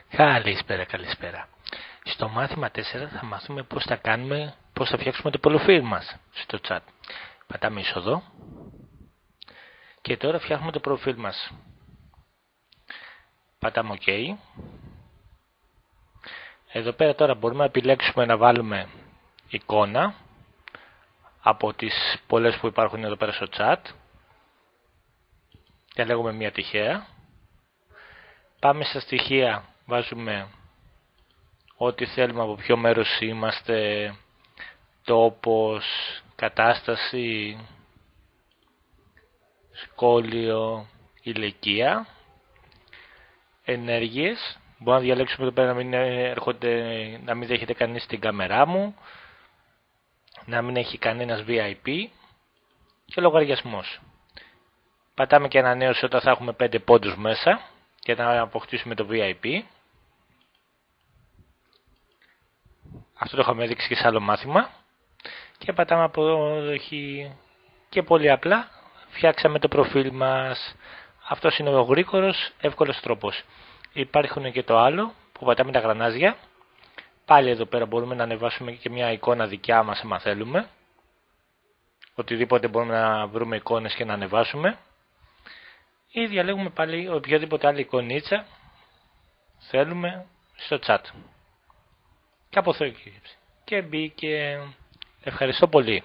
Καλησπέρα, καλησπέρα. Στο μάθημα 4 θα μάθουμε πώς θα φτιάξουμε το προφίλ μας στο chat. Πατάμε είσοδο και τώρα φτιάχνουμε το προφίλ μας. Πατάμε OK. Εδώ πέρα τώρα μπορούμε να επιλέξουμε να βάλουμε εικόνα από τις πολλές που υπάρχουν εδώ πέρα στο chat. Διαλέγουμε μία τυχαία. Πάμε στα στοιχεία, βάζουμε ό,τι θέλουμε, από ποιο μέρος είμαστε, τόπος, κατάσταση, σχόλιο, ηλικία, ενέργειες. Μπορούμε να διαλέξουμε εδώ πέρα να μην δέχεται κανείς την κάμερά μου, να μην έχει κανένας VIP και λογαριασμός. Πατάμε και ανανέωση όταν θα έχουμε 5 πόντους μέσα για να αποκτήσουμε το VIP. Αυτό το είχαμε δείξει και σε άλλο μάθημα. Και πατάμε αποδοχή και πολύ απλά φτιάξαμε το προφίλ μας. Αυτός είναι ο γρήγορος, εύκολος τρόπος. Υπάρχουν και το άλλο που πατάμε τα γρανάζια. Πάλι εδώ πέρα μπορούμε να ανεβάσουμε και μια εικόνα δικιά μας αν θέλουμε. Οτιδήποτε μπορούμε να βρούμε εικόνες και να ανεβάσουμε. Ή διαλέγουμε πάλι οποιαδήποτε άλλη εικονίτσα θέλουμε στο chat. Και αποθήκευση. Και μπήκε. Ευχαριστώ πολύ.